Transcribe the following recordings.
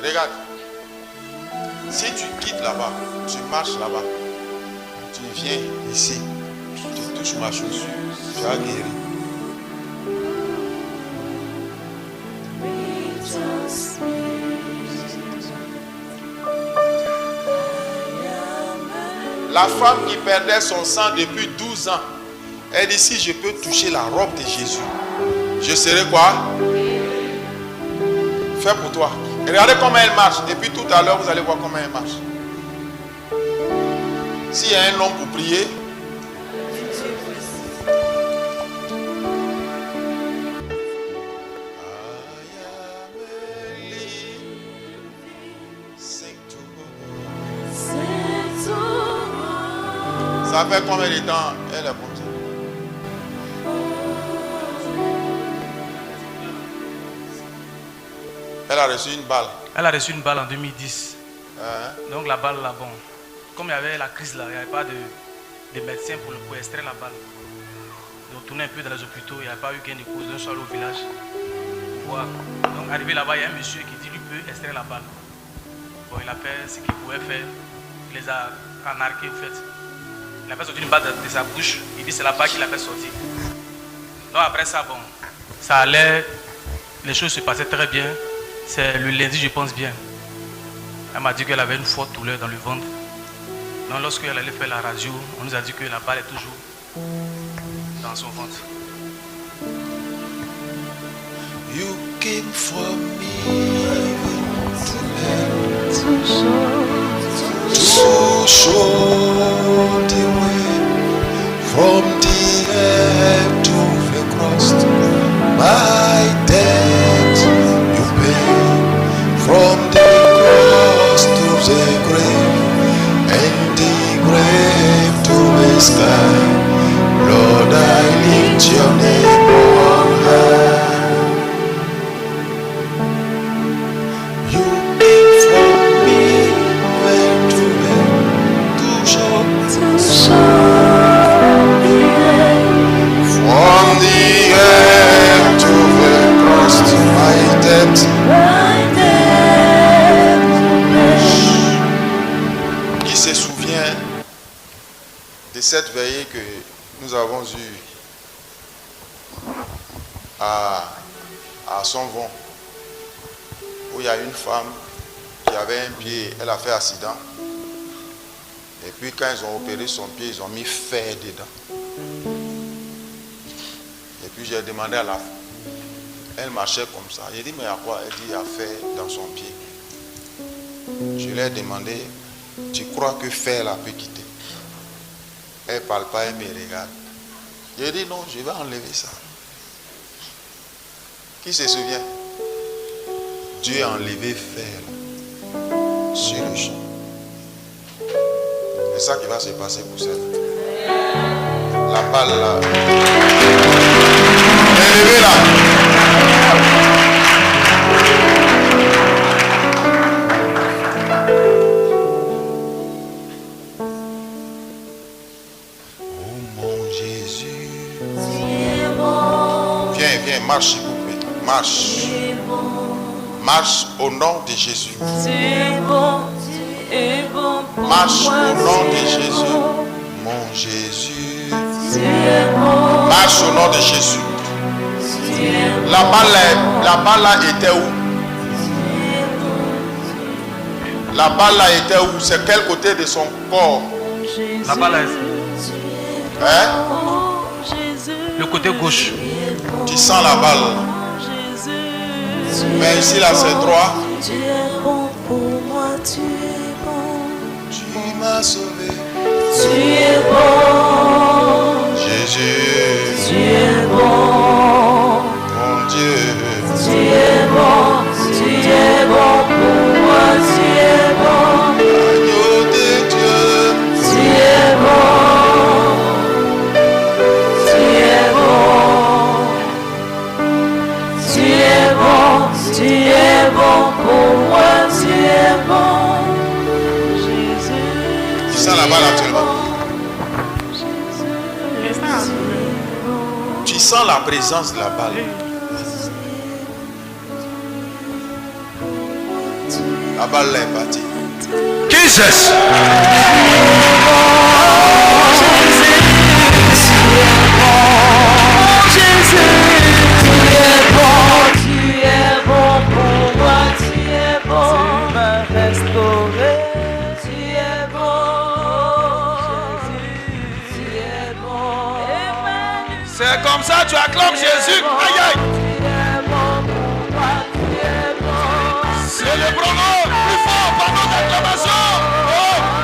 Regarde. Si tu quittes là-bas, tu marches là-bas, tu viens ici, tu touches ma chaussure, tu as guéri. La femme qui perdait son sang depuis 12 ans, elle dit, si je peux toucher la robe de Jésus, je serai quoi? Fais pour toi. Et regardez comment elle marche. Depuis tout à l'heure, vous allez voir comment elle marche. S'il y a un homme pour prier, ça fait combien de temps elle est comme ça? Elle a reçu une balle. Elle a reçu une balle en 2010. Donc la balle là, bon, comme il y avait la crise là, il n'y avait pas de médecin pour extraire la balle. Donc tourner un peu dans les hôpitaux, il n'y avait pas eu gain de cause, donc je suis allé au village pour voir. Donc arrivé là-bas, il y a un monsieur qui dit lui peut extraire la balle. Bon, il a fait ce qu'il pouvait faire, il les a enarqués en fait. Il a fait sortir une balle de sa bouche, il dit c'est la balle qu'il a fait sortir. Donc après ça, bon, ça allait, les choses se passaient très bien. C'est le lundi, je pense bien. Elle m'a dit qu'elle avait une forte douleur dans le ventre. Donc lorsqu'elle allait faire la radio, on nous a dit que la balle est toujours dans son ventre. You came from me to show the way from the earth to the cross. My debt you pay from the cross to the grave and the grave to the sky. Lord, I lift your name on high. You came from me where to where to show from the earth to the cross to my debt. Qui se souvient de cette veillée que nous avons eue à Sonvon, où il y a une femme qui avait un pied, elle a fait accident. Et puis quand ils ont opéré son pied, ils ont mis fer dedans. Et puis j'ai demandé à la femme, elle marchait comme ça. J'ai dit, mais à quoi? Elle dit, il y a fer dans son pied. Je lui ai demandé, tu crois que fer la peut quitter? Elle ne parle pas, elle me regarde. J'ai dit, non, je vais enlever ça. Qui se souvient? Dieu a enlevé fer sur le champ. C'est ça qui va se passer pour celle. La balle là. Élevez là. Oh mon Jésus. Viens, marche s'il vous plaît. Marche. Marche au nom de Jésus. Marche au nom de Jésus. Mon Jésus. Marche au nom de Jésus. La balle là était où? La balle là était où? C'est quel côté de son corps? La balle est... Hein? Le côté gauche. Tu sens la balle. Mais ici là c'est droit. Tu es bon pour moi, tu es bon. Tu m'as sauvé. Tu es bon. Jésus. Tu es bon. Mon Dieu. Tu es bon. Tu es bon pour moi, tu es bon. Agneau de Dieu. Tu es bon. Tu es bon. Tu es bon. Tu es bon pour moi, tu es bon. Jésus. Tu sens la balle actuellement. Tu sens la présence de la balle. La balle là est partie. Jesus. C'est comme ça, tu acclames Jésus. Aïe aïe. Célébrons-le plus fort par nos acclamations. Oh.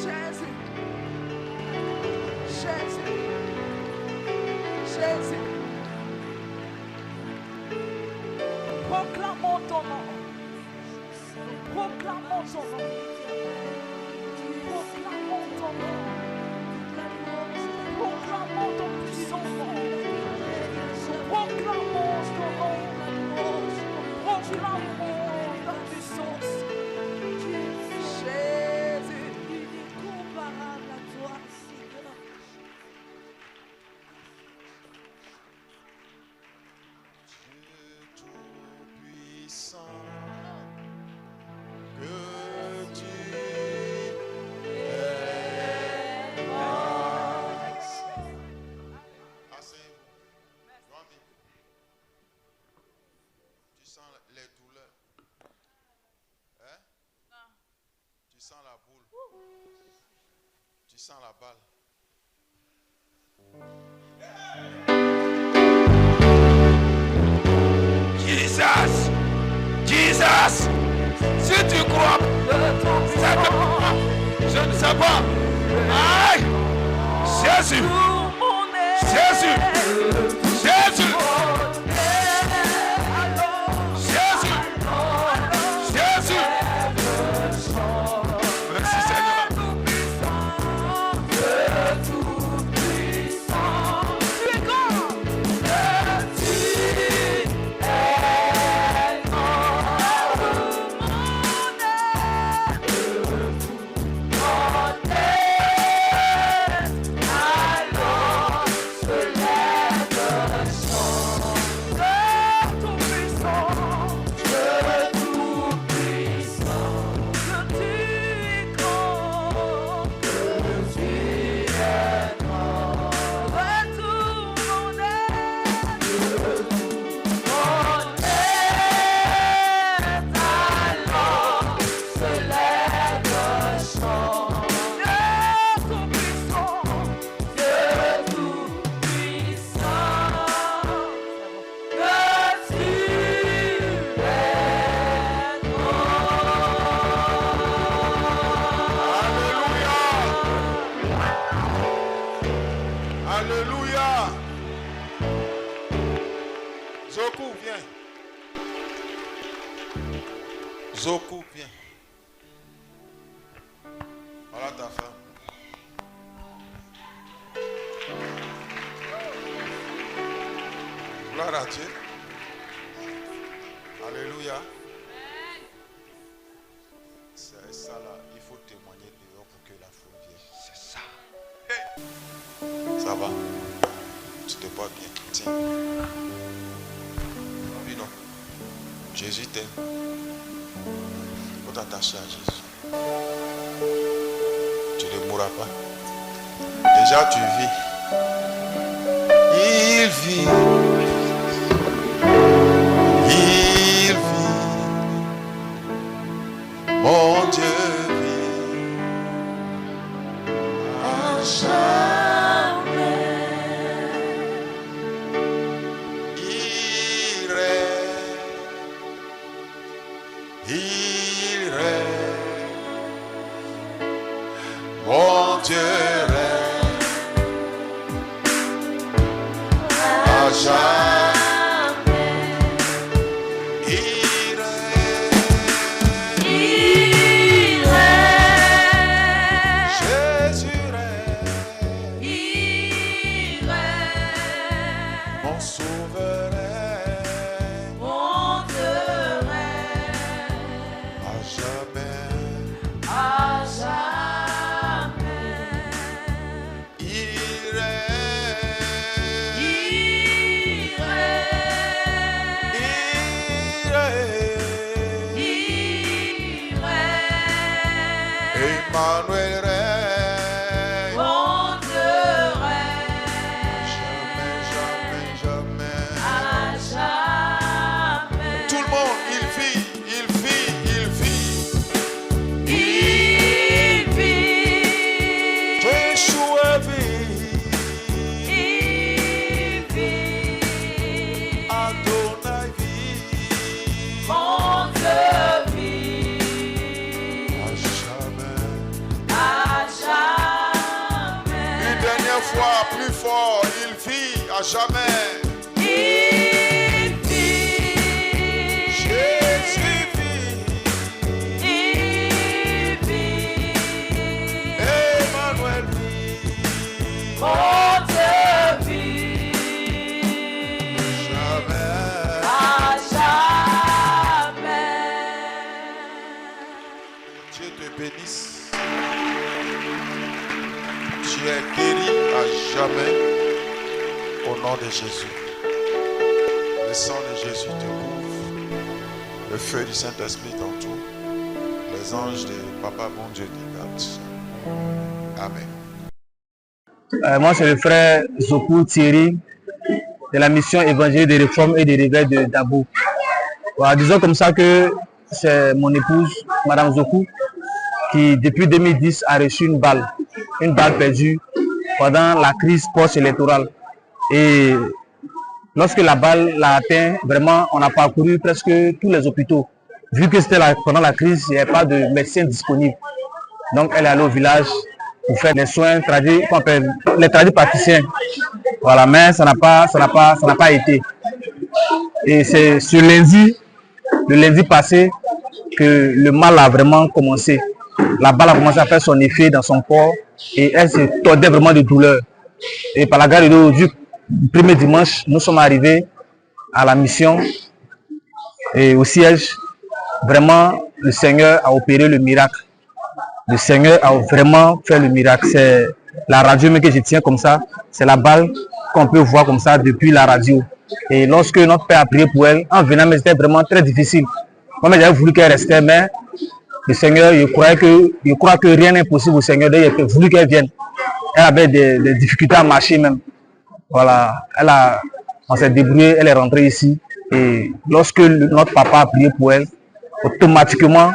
Jésus. Jésus. Jésus. Proclamons ton nom. Proclamons ton nom. Proclamons ton nom. Proclamons ton puissant nom. Proclamons ton nom. Proclamons ta puissance. Jésus, il est comparable à toi, Seigneur. Dieu tout-puissant, que tu es asseyez-vous. Grandis. Tu sens les douleurs? Hein? Tu sens la boule? Tu sens la balle? Jesus. Jesus. Si tu crois, je ne sais pas. Aïe. Jésus. Jésus. Jésus. Jésus. Jésus. Merci Seigneur. Alléluia. Zoku, viens. Zoku, viens. Voilà ta femme. Gloire à Dieu. Alléluia. C'est ça là. Il faut témoigner dehors pour que la foule vienne. C'est ça. Hey. Ça va? Tu te portes bien. Tiens. Oui, non. Jésus t'aime. Il faut t'attacher à Jésus. Tu ne mourras pas. Déjà tu vis. Il vit. Il vit. Mon Dieu vit. À jamais. Il règne. Il règne. Mon Dieu règne. À jamais. Il règne. Il règne. Jésus règne. Il règne. Mon sauveur règne. Mon Dieu règne. À jamais. À jamais. Il règne. Il fois, plus fort, il vit à jamais. Il vit. Jésus vit. Il vit. Emmanuel vit. Mon Dieu vit. Jamais. À jamais. Dieu te bénisse. Tu es guéri à jamais au nom de Jésus. Le sang de Jésus te couvre. Le feu du Saint-Esprit t'entoure. Les anges de Papa bon Dieu te gardent. Amen. Moi, c'est le frère Zoku Thierry de la mission évangélique de réforme et de réveil de Dabo. Voilà, disons comme ça que c'est mon épouse, Madame Zoku, qui depuis 2010 a reçu une balle perdue pendant la crise post-électorale. Et lorsque la balle l'a atteint, vraiment, on a parcouru presque tous les hôpitaux. Vu que c'était pendant la crise, il n'y avait pas de médecin disponible. Donc, elle est allée au village pour faire des soins les tradipraticiens. Voilà, mais ça n'a pas été. Et c'est sur le lundi passé, que le mal a vraiment commencé. La balle a commencé à faire son effet dans son corps et elle se tordait vraiment de douleur. Et par la grâce de Dieu, du premier dimanche, nous sommes arrivés à la mission et au siège. Vraiment, le Seigneur a opéré le miracle. Le Seigneur a vraiment fait le miracle. C'est la radio que je tiens comme ça. C'est la balle qu'on peut voir comme ça depuis la radio. Et lorsque notre Père a prié pour elle, en venant, mais c'était vraiment très difficile. Moi, j'avais voulu qu'elle restait, mais le Seigneur, je crois que rien n'est possible au Seigneur. Il a voulu qu'elle vienne. Elle avait des difficultés à marcher même. Voilà, on s'est débrouillé, elle est rentrée ici. Et lorsque notre papa a prié pour elle, automatiquement,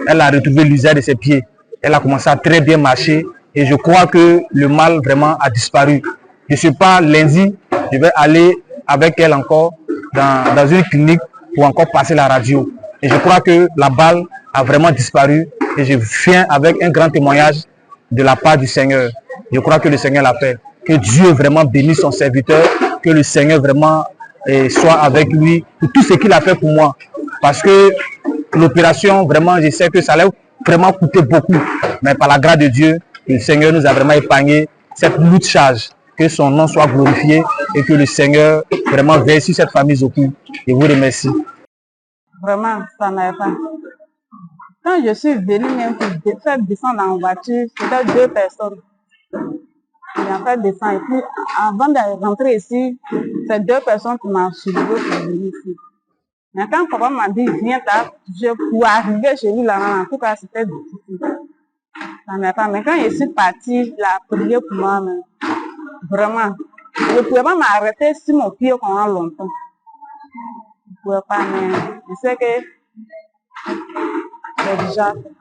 elle a retrouvé l'usage de ses pieds. Elle a commencé à très bien marcher. Et je crois que le mal vraiment a disparu. Je ne sais pas, lundi, je vais aller avec elle encore dans une clinique pour encore passer la radio. Et je crois que la balle a vraiment disparu. Et je viens avec un grand témoignage de la part du Seigneur. Je crois que le Seigneur l'a fait. Que Dieu vraiment bénisse son serviteur. Que le Seigneur vraiment soit avec lui pour tout ce qu'il a fait pour moi. Parce que l'opération, vraiment, je sais que ça allait vraiment coûter beaucoup. Mais par la grâce de Dieu, le Seigneur nous a vraiment épargné cette lourde charge. Que son nom soit glorifié et que le Seigneur vraiment veille sur cette famille Zoku. Je vous remercie. Vraiment, ça n'avait pas. Quand je suis venue même pour faire descendre en voiture, c'était 2 personnes. J'ai fait descendre. Et puis, avant de rentrer ici, c'est 2 personnes qui m'ont soulevé pour venir ici. Mais quand papa m'a dit, viens là, pour arriver chez lui, là, en tout cas, c'était difficile. Ça n'avait pas. Mais quand je suis partie, il a prié pour moi, mais vraiment, je ne pouvais pas m'arrêter sur mon pied pendant longtemps. Je ne pouvais pas, mais je sais que c'est déjà fait.